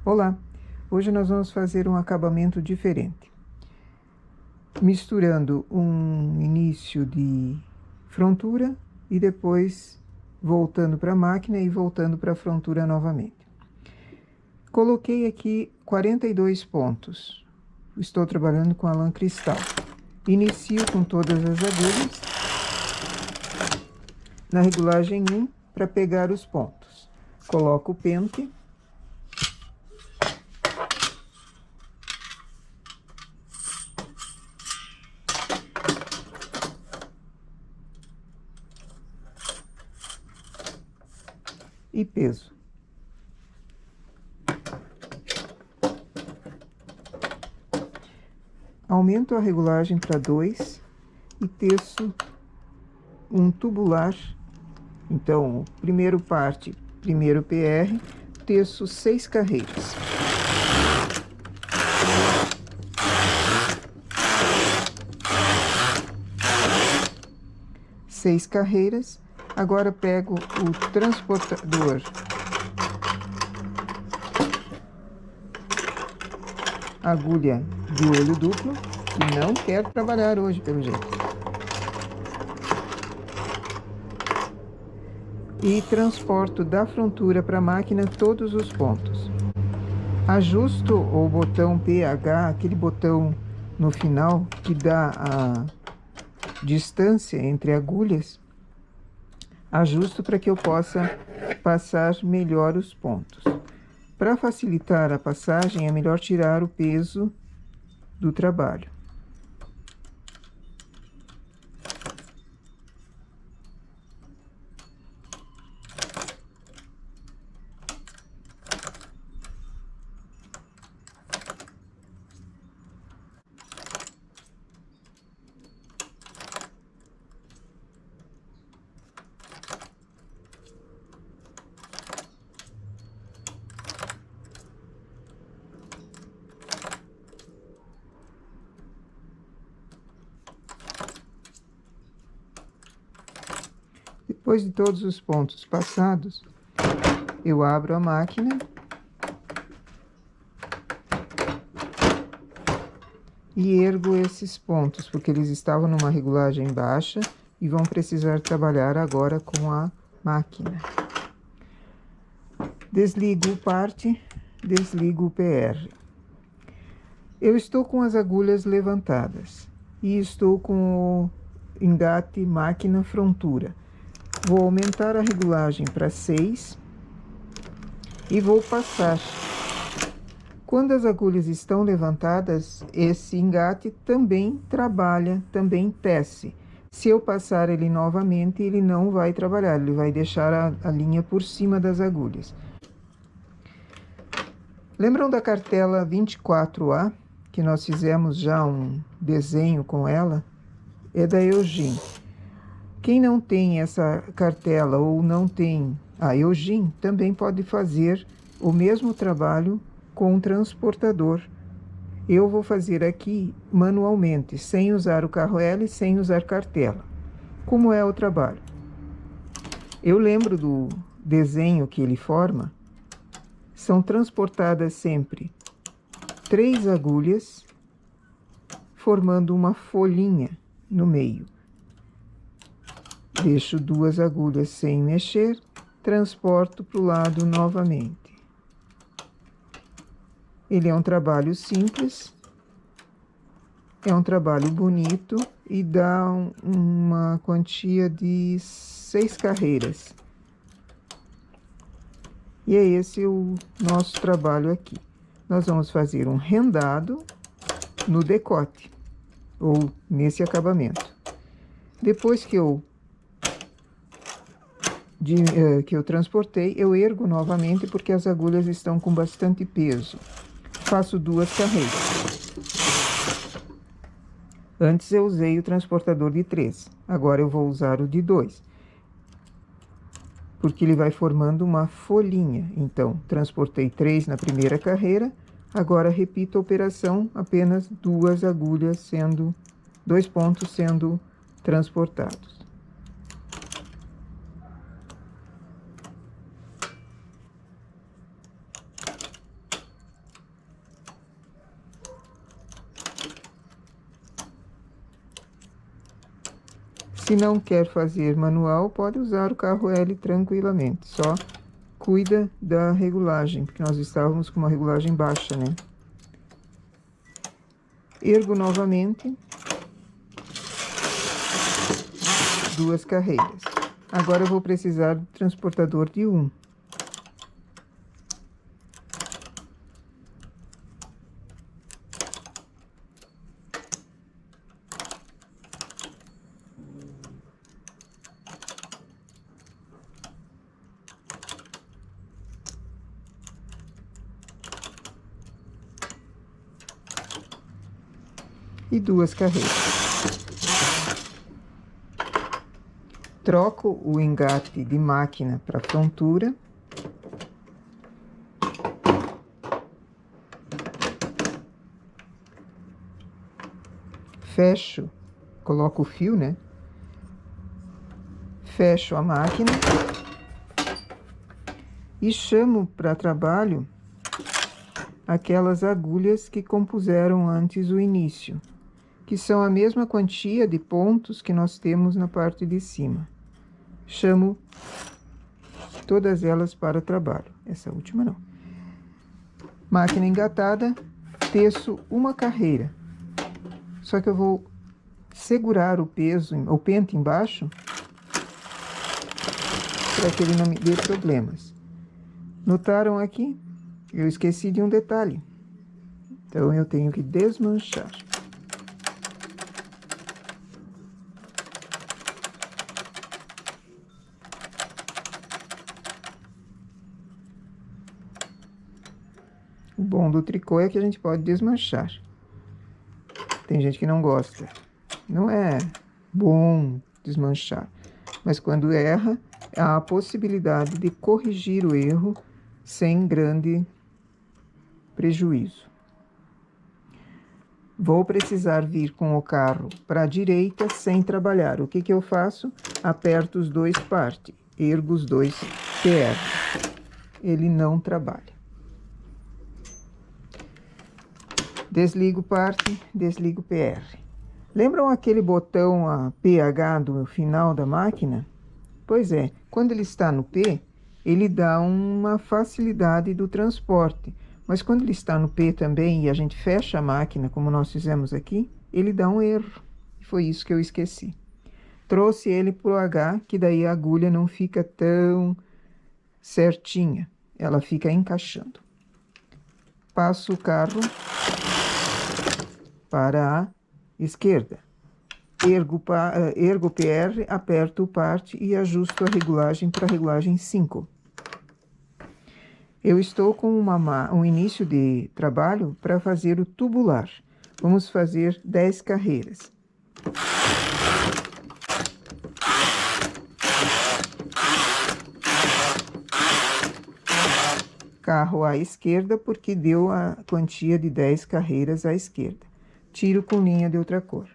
Olá! Hoje nós vamos fazer um acabamento diferente, misturando um início de frontura e depois voltando para a máquina e voltando para a frontura novamente. Coloquei aqui 42 pontos. Estou trabalhando com a lã cristal. Inicio com todas as agulhas na regulagem 1 para pegar os pontos. Coloco o pente. E peso. Aumento a regulagem para 2 e teço um tubular. Então, primeiro parte, primeiro PR, teço 6 carreiras. Seis carreiras. Agora pego o transportador, agulha de olho duplo, que não quero trabalhar hoje, pelo jeito. E transporto da frontura para a máquina todos os pontos. Ajusto o botão PH, aquele botão no final que dá a distância entre agulhas. Ajusto para que eu possa passar melhor os pontos. Para facilitar a passagem, é melhor tirar o peso do trabalho. Depois de todos os pontos passados, eu abro a máquina e ergo esses pontos, porque eles estavam numa regulagem baixa e vão precisar trabalhar agora com a máquina. Desligo o parte, desligo o PR. Eu estou com as agulhas levantadas e estou com o engate máquina frontura. Vou aumentar a regulagem para 6 e vou passar. Quando as agulhas estão levantadas, esse engate também trabalha, também tece. Se eu passar ele novamente, ele não vai trabalhar, ele vai deixar a linha por cima das agulhas. Lembram da cartela 24A, que nós fizemos já um desenho com ela? É da Eugene. Quem não tem essa cartela ou não tem a Eugene, também pode fazer o mesmo trabalho com um transportador. Eu vou fazer aqui manualmente, sem usar o carro L, sem usar cartela. Como é o trabalho? Eu lembro do desenho que ele forma. São transportadas sempre 3 agulhas, formando uma folhinha no meio. Deixo 2 agulhas sem mexer, transporto para o lado novamente. Ele é um trabalho simples, é um trabalho bonito e dá uma quantia de 6 carreiras. E é esse o nosso trabalho aqui. Nós vamos fazer um rendado no decote, ou nesse acabamento. Depois que eu transportei, eu ergo novamente porque as agulhas estão com bastante peso. Faço 2 carreiras. Antes eu usei o transportador de 3, agora eu vou usar o de 2. Porque ele vai formando uma folhinha. Então, transportei 3 na primeira carreira, agora repito a operação, apenas 2 agulhas sendo, 2 pontos sendo transportados. Se não quer fazer manual, pode usar o carro L tranquilamente. Só cuida da regulagem, porque nós estávamos com uma regulagem baixa, né? Ergo novamente 2 carreiras. Agora eu vou precisar do transportador de 1. E 2 carreiras. Troco o engate de máquina para frontura. Fecho, coloco o fio, né? Fecho a máquina. E chamo para trabalho aquelas agulhas que compuseram antes o início, que são a mesma quantia de pontos que nós temos na parte de cima. Chamo todas elas para trabalho. Essa última não. Máquina engatada, teço uma carreira. Só que eu vou segurar o pente embaixo para que ele não me dê problemas. Notaram aqui? Eu esqueci de um detalhe. Então eu tenho que desmanchar. O bom do tricô é que a gente pode desmanchar. Tem gente que não gosta. Não é bom desmanchar. Mas quando erra, há a possibilidade de corrigir o erro sem grande prejuízo. Vou precisar vir com o carro para a direita sem trabalhar. O que que eu faço? Aperto os 2 parte, ergo os 2 PR. Ele não trabalha. Desligo parte, desligo PR. Lembram aquele botão a PH do final da máquina? Pois é, quando ele está no P, ele dá uma facilidade do transporte. Mas quando ele está no P também e a gente fecha a máquina, como nós fizemos aqui, ele dá um erro. Foi isso que eu esqueci. Trouxe ele para o H, que daí a agulha não fica tão certinha. Ela fica encaixando. Passo o carro para a esquerda. Ergo PR, aperto o parte e ajusto a regulagem para a regulagem 5. Eu estou com um início de trabalho para fazer o tubular. Vamos fazer 10 carreiras. Carro à esquerda, porque deu a quantia de 10 carreiras à esquerda. Tiro com linha de outra cor.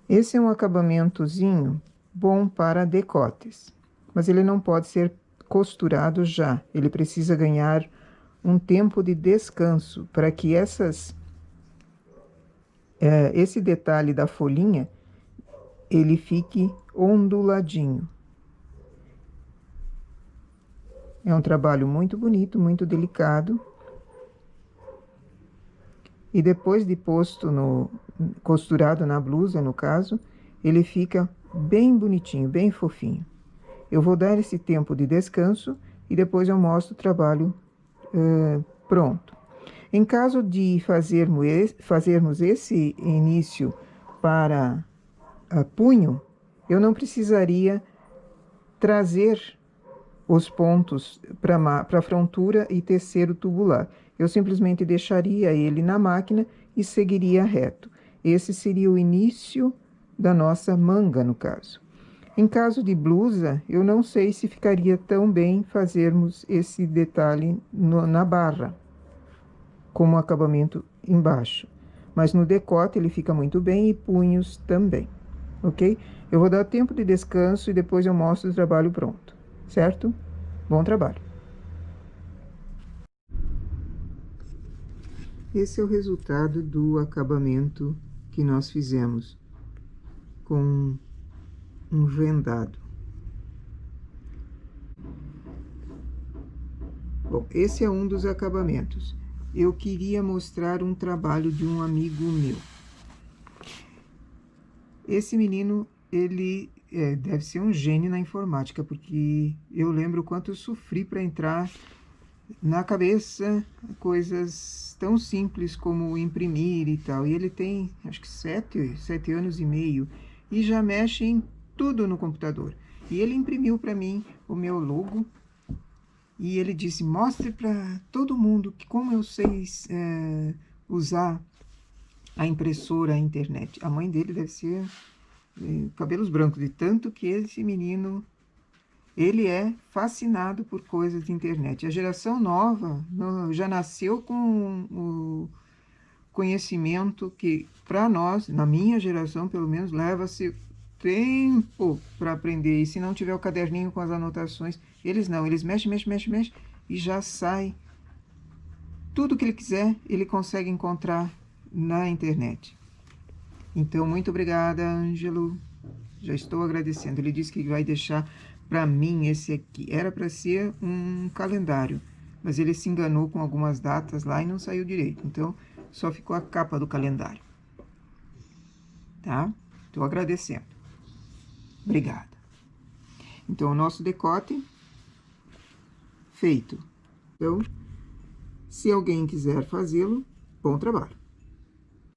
Esse é um acabamentozinho bom para decotes, mas ele não pode ser costurado já. Ele precisa ganhar um tempo de descanso para que esse detalhe da folhinha ele fique onduladinho. É um trabalho muito bonito, muito delicado. E depois de costurado na blusa, no caso, ele fica bem bonitinho, bem fofinho. Eu vou dar esse tempo de descanso e depois eu mostro o trabalho pronto. Em caso de fazermos esse início para punho, eu não precisaria trazer os pontos para a frontura e tecer o tubular. Eu simplesmente deixaria ele na máquina e seguiria reto. Esse seria o início da nossa manga, no caso. Em caso de blusa, eu não sei se ficaria tão bem fazermos esse detalhe na barra, como acabamento embaixo. Mas no decote ele fica muito bem e punhos também, ok? Eu vou dar tempo de descanso e depois eu mostro o trabalho pronto, certo? Bom trabalho! Esse é o resultado do acabamento que nós fizemos com um vendado. Bom, esse é um dos acabamentos. Eu queria mostrar um trabalho de um amigo meu. Esse menino, ele deve ser um gênio na informática, porque eu lembro o quanto eu sofri para entrar na cabeça coisas tão simples como imprimir e tal. E ele tem, acho que 7 anos e meio, e já mexe em tudo no computador. E ele imprimiu para mim o meu logo, e ele disse, mostre para todo mundo que como eu sei usar a impressora, a internet. A mãe dele deve ser cabelos brancos, de tanto que esse menino, ele é fascinado por coisas de internet. A geração nova já nasceu com o conhecimento que, para nós, na minha geração, pelo menos, leva-se tempo para aprender. E se não tiver o caderninho com as anotações, eles não. Eles mexem e já sai. Tudo que ele quiser, ele consegue encontrar na internet. Então, muito obrigada, Ângelo. Já estou agradecendo. Ele disse que vai deixar para mim esse aqui. Era para ser um calendário, mas ele se enganou com algumas datas lá e não saiu direito. Então, só ficou a capa do calendário. Tá? Estou agradecendo. Obrigada. Então, o nosso decote feito. Então, se alguém quiser fazê-lo, bom trabalho.